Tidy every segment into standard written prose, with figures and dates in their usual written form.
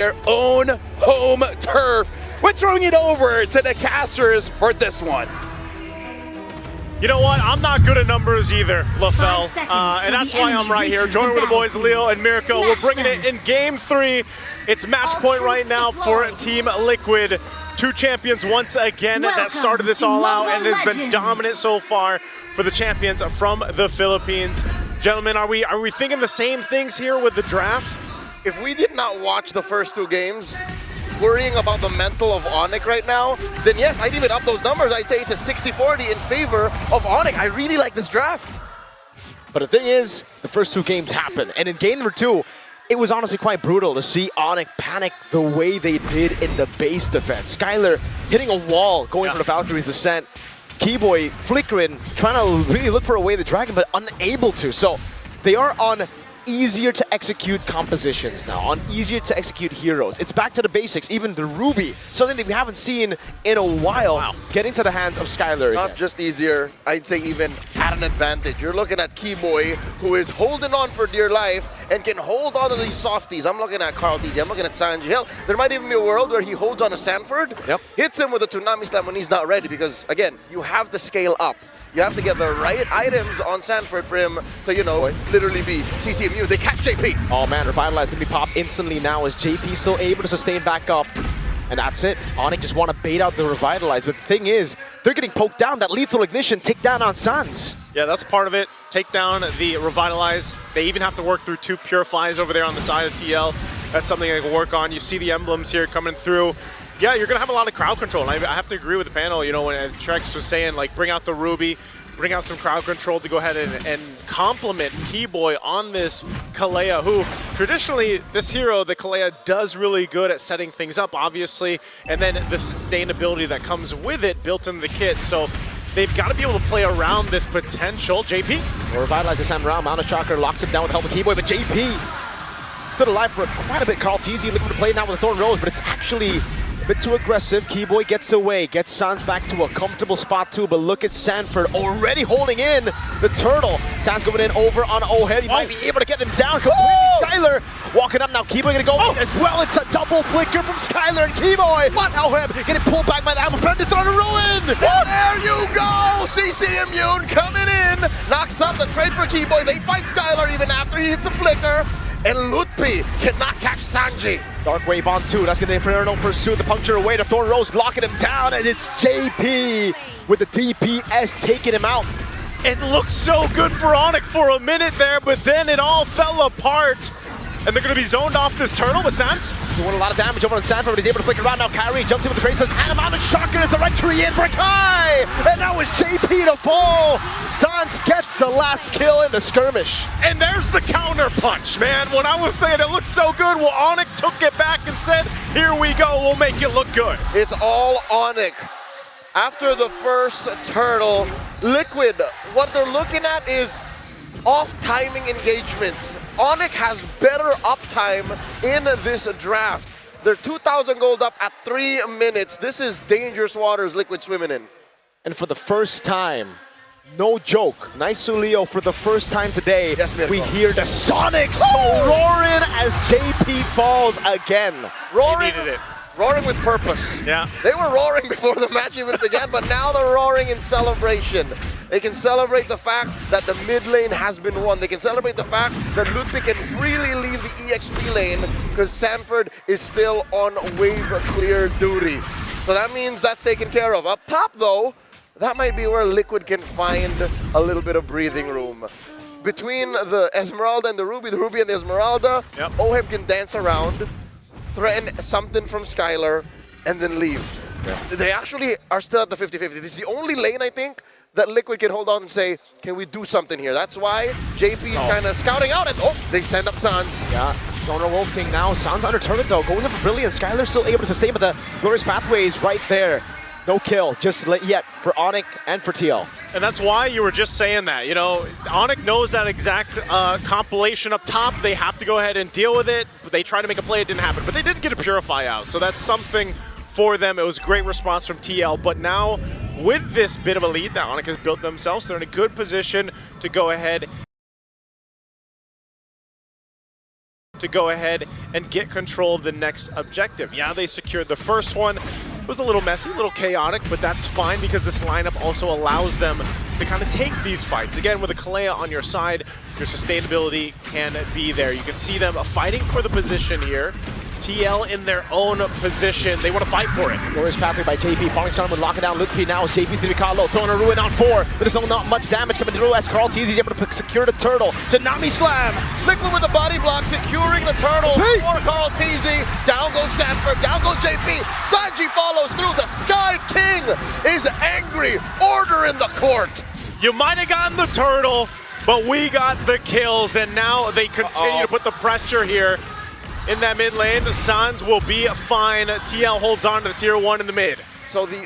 their own home turf. We're throwing it over to the casters for this one. You know what? I'm not good at numbers either, LaFell. And that's why I'm right here, joining with the boys, Leo and Mirko. We're bringing it in Game 3. It's match point right now for Team Liquid. Two champions once again that started this all out, and it has been dominant so far for the champions from the Philippines. Gentlemen, are we thinking the same things here with the draft? If we did not watch the first two games, worrying about the mental of ONIC right now, then yes, I'd even up those numbers. I'd say it's a 60-40 in favor of ONIC. I really like this draft. But the thing is, the first two games happened, and in game number 2, it was honestly quite brutal to see ONIC panic the way they did in the base defense. Skylar hitting a wall, going for the Valkyrie's descent. Keyboy flickering, trying to really look for a way to drag him, but unable to. So they are on easier to execute compositions now, on easier to execute heroes. It's back to the basics, even the Ruby, something that we haven't seen in a while, getting to the hands of Skylar Not again. just easier, I'd say even at an advantage. You're looking at Keyboy, who is holding on for dear life and can hold on to these softies. I'm looking at Carl DZ, I'm looking at Sanji. Hell, there might even be a world where he holds on to Sanford, hits him with a Tsunami Slam when he's not ready, because again, you have to scale up. You have to get the right items on Sanford for him to, you know, literally be CC immune. They catch JP. Oh man, Revitalize gonna be popped instantly now as JP still able to sustain back up. And that's it. ONIC just want to bait out the Revitalize. But the thing is, they're getting poked down. That lethal ignition take down on Sans. Yeah, that's part of it. Take down the Revitalize. They even have to work through 2 Purifies over there on the side of TL. That's something they can work on. You see the emblems here coming through. Yeah, you're going to have a lot of crowd control. And I have to agree with the panel, you know, when Trex was saying, like, bring out the Ruby, bring out some crowd control to go ahead and complement Keyboy on this Kalea, who traditionally, this hero, the Kalea, does really good at setting things up, obviously, and then the sustainability that comes with it built into the kit. So they've got to be able to play around this potential. JP? Well, Revitalize this time around. Mana Shocker locks him down with the help of Keyboy, but JP stood alive for quite a bit. Carl TZ looking to play now with the Thorn Rose, but it's actually a bit too aggressive. Keyboy gets away, gets Sans back to a comfortable spot too, but look at Sanford already holding in the turtle. Sans going in over on Ohead. He might be able to get them down completely. Skylar walking up now. Keyboy gonna go as well. It's a double flicker from Skylar and Keyboy. What? Ohead getting pulled back by the Ammo Friend. It's on a ruin. There you go! CC immune coming in. Knocks up the trade for Keyboy. They fight Skylar even after he hits the flicker. And Lutpi cannot catch Sanji. Dark Wave on 2, that's gonna be Inferno Pursuit, the puncture away to Thorn Rose, locking him down, and it's JP with the DPS taking him out. It looked so good for ONIC for a minute there, but then it all fell apart. And they're going to be zoned off this turtle with Sans. Doing a lot of damage over on Sanford, but he's able to flick around now. Kyrie jumps in with the traceless, and a Mammoth Shocker is the right tree in for Kai! And now it's JP to fall! Sans gets the last kill in the skirmish. And there's the counter punch, man. When I was saying it looked so good, well, ONIC took it back and said, here we go, we'll make it look good. It's all ONIC. After the first turtle, Liquid, what they're looking at is off-timing engagements. ONIC has better uptime in this draft. They're 2,000 gold up at 3 minutes. This is dangerous waters Liquid swimming in. And for the first time, no joke, nice to Leo, for the first time today, we hear the Sonics roaring as JP falls again. Roaring, he needed it. Roaring with purpose. Yeah. They were roaring before the match even began, but now they're roaring in celebration. They can celebrate the fact that the mid lane has been won. They can celebrate the fact that Ludwig can freely leave the EXP lane because Sanford is still on wave clear duty. So that means that's taken care of. Up top though, that might be where Liquid can find a little bit of breathing room. Between the Esmeralda and the Ruby and the Esmeralda, Ohem can dance around, threaten something from Skylar, and then leave. They actually are still at the 50-50. This is the only lane, I think, that Liquid can hold on and say, can we do something here? That's why JP is kind of scouting out, and they send up Sans. Yeah, Donor Wolf King now. Sans under target though, going in for Brilliant. Skylar still able to sustain, but the Glorious Pathway is right there. No kill, just yet for ONIC and for TL. And that's why you were just saying that. You know, ONIC knows that exact compilation up top. They have to go ahead and deal with it. But they tried to make a play, it didn't happen. But they did get a Purify out, so that's something for them. It was a great response from TL. But now, with this bit of a lead that ONIC has built themselves, they're in a good position to go ahead to go ahead and get control of the next objective. Yeah, they secured the first one. It was a little messy, a little chaotic, but that's fine because this lineup also allows them to kind of take these fights. Again, with a Kalea on your side, your sustainability can be there. You can see them fighting for the position here. TL in their own position. They want to fight for it. Glorious pathway by JP. Falling Sun would lock it down. Lutfi now as JP's going to be caught low. Throwing a Ruin on 4. But there's not much damage coming through as Carl Teasy is able to secure the turtle. Tsunami Slam. Liquid with the body block, securing the turtle for Carl Teasy. Down goes Sanford, down goes JP. Sanji follows through. The Sky King is angry. Order in the court. You might have gotten the turtle, but we got the kills, and now they continue to put the pressure here. In that mid lane, Sans will be fine. TL holds on to the tier 1 in the mid. So the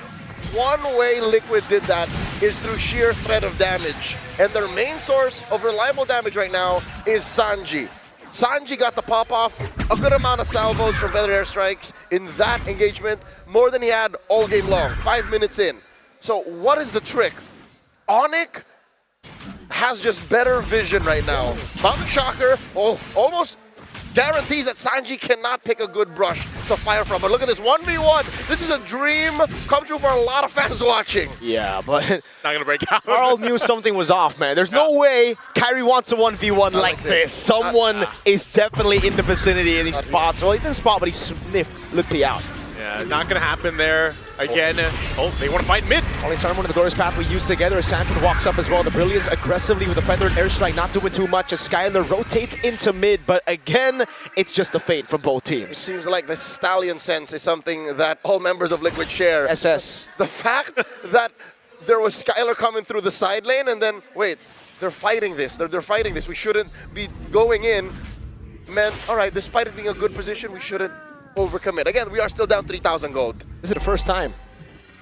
one way Liquid did that is through sheer threat of damage. And their main source of reliable damage right now is Sanji. Sanji got the pop off, a good amount of salvos from feathered airstrikes in that engagement, more than he had all game long, 5 minutes in. So what is the trick? ONIC has just better vision right now. Mountain Shocker, almost guarantees that Sanji cannot pick a good brush to fire from. But look at this 1v1. This is a dream come true for a lot of fans watching. Yeah, but not gonna break out. Carl knew something was off, man. There's no way Kyrie wants a 1v1 like this. Someone is definitely in the vicinity and he spots. Well, he didn't spot, but he sniffed Lutfi out. Yeah, not gonna happen there. Again, they want to fight mid. Falling Sun, one of the Glorious path we used together. Sanford walks up as well. The Brilliance aggressively with a feathered airstrike, not doing too much as Skylar rotates into mid. But again, it's just a fade from both It teams. seems like the stallion sense is something that all members of Liquid share. SS. The fact that there was Skylar coming through the side lane and then, wait, they're fighting this. They're fighting this. We shouldn't be going in. Man, all right, despite it being a good position, we shouldn't overcommit. Again, we are still down 3,000 gold. This is the first time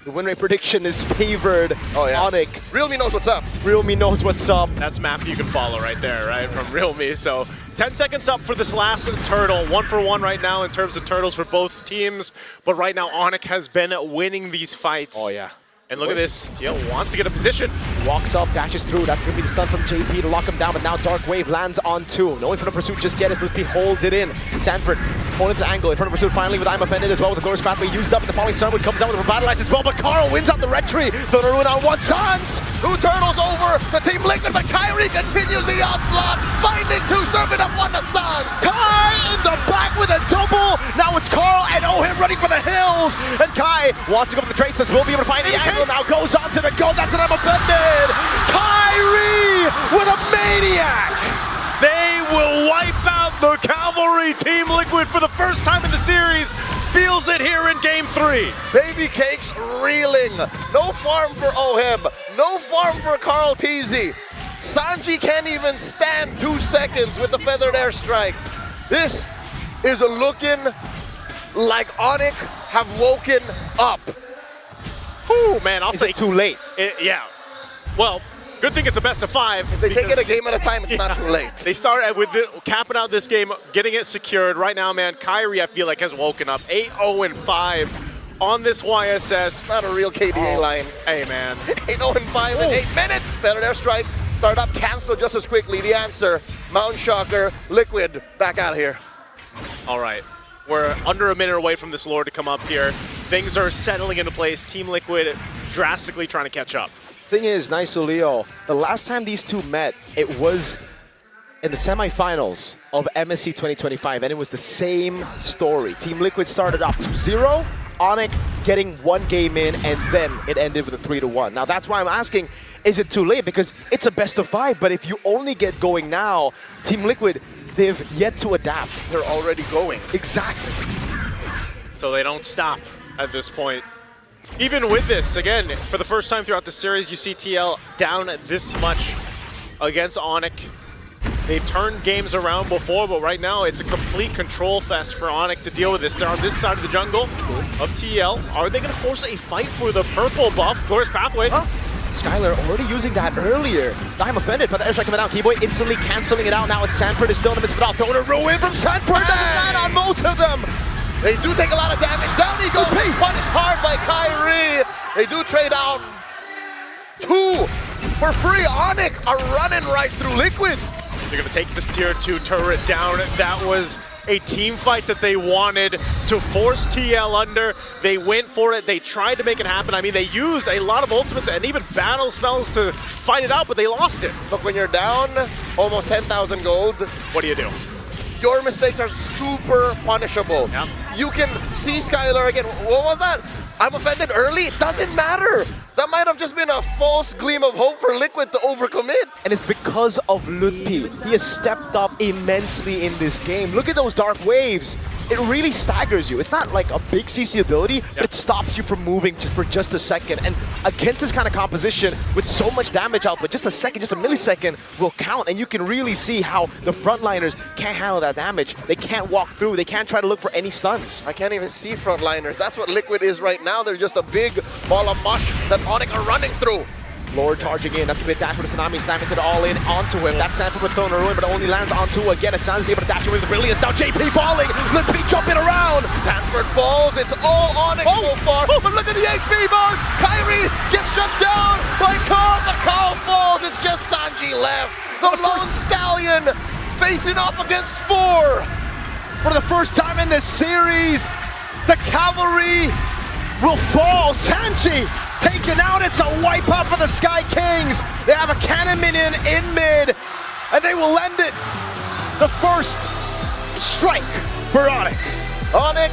the win rate prediction is favored ONIC. Realme knows what's up. Realme knows what's up. That's map you can follow right there, right, from Realme. So 10 seconds up for this last turtle. 1 for 1 right now in terms of turtles for both teams. But right now, ONIC has been winning these fights. Oh, yeah. And look at this. TL wants to get a position. Walks up, dashes through. That's going to be the stun from JP to lock him down. But now Dark Wave lands on 2. No way for the pursuit just yet as Lutfi holds it in. Sanford, opponent's angle. In front of pursuit finally with I'm offended as well with the Glorious pathway used up. And the Falling Sunwood comes out with a Revitalize as well. But Carl wins out the retry. The Ruin on 1. Sans! 2 turtles over the Team Liquid, but Kyrie continues the onslaught. Finding 2, serving up 1 to Sans. Kai in the back with a double. Now it's Carl and Ohim running for the hills. And Kai wants to go for the traces. Will be able to find the angle. Now goes on to the goal. That's an offended. Kyrie with a maniac. They will wipe out the Cavalry Team Liquid for the first time in the series. Feels it here in Game 3. Baby Cakes reeling. No farm for Ohim. No farm for Carl Teasy. Sanji can't even stand 2 seconds with the feathered airstrike. This is looking like ONIC have woken up. Ooh, man, I'll say too late. Yeah. Well, good thing it's a best of 5. If they take it a game at a time, it's not too late. They start with capping out this game, getting it secured. Right now, man, Kyrie, I feel like, has woken up. 8-0-5 on this YSS. Not a real KDA line. Hey, man. 8-0-5 in 8 minutes. Feathered airstrike. Start up, cancel just as quickly. The answer, Mountain Shocker, Liquid, back out of here. All right. We're under a minute away from this Lord to come up here. Things are settling into place. Team Liquid drastically trying to catch up. Thing is, Nice Leo, the last time these two met, it was in the semifinals of MSC 2025, and it was the same story. Team Liquid started up 2-0, ONIC getting 1 game in, and then it ended with a 3-1. Now that's why I'm asking, is it too late? Because it's a best of 5, but if you only get going now, Team Liquid, they've yet to adapt. They're already going. Exactly. So they don't stop at this point. Even with this, again, for the first time throughout the series, you see TL down this much against ONIC. They've turned games around before, but right now it's a complete control fest for ONIC to deal with this. They're on this side of the jungle of TL. Are they going to force a fight for the purple buff? Glorious pathway. Skylar already using that earlier. I'm offended, but the airstrike coming out. Keyboy instantly canceling it out. Now it's Sanford is still in the midst of it all. Throwing a ruin from Sanford. Doesn't land on most of them. They do take a lot of damage. Down he goes. Punished hard by Kyrie. They do trade out 2 for free. ONIC are running right through Liquid. They're going to take this tier 2 turret down. That was a team fight that they wanted to force TL under. They went for it. They tried to make it happen. I mean, they used a lot of ultimates and even battle spells to fight it out, but they lost it. Look, when you're down almost 10,000 gold, What do you do? your mistakes are super punishable. Yep. You can see Skylar again. What was that? I'm offended early. It doesn't matter. That might have just been a false gleam of hope for Liquid to overcommit. And it's because of Lutpi. He has stepped up immensely in this game. Look at those dark waves. It really staggers you. It's not like a big CC ability, but it stops you from moving for just a second. And against this kind of composition, with so much damage output, just a second, just a millisecond will count. And you can really see how the frontliners can't handle that damage. They can't walk through. They can't try to look for any stuns. I can't even see frontliners. That's what Liquid is right now. They're just a big ball of mush that ONIC are running through. Lord charging in. That's going to be a dash for the Tsunami. Slam into the all-in onto him. That Sanford with thrown a ruin, but only lands onto again. Assan's able to dash away with brilliance. Now JP falling. Lutpi jumping around. Sanford falls. It's all ONIC so far. Oh, but look at the HP bars. Kyrie gets shut down by Carl. The Carl falls. It's just Sanji left. The Lone Stallion facing off against 4. For the first time in this series, the Cavalry will fall. Sanji taken out. It's a wipeout for the Sky Kings. They have a cannon minion in mid, and they will end it. The first strike for ONIC. ONIC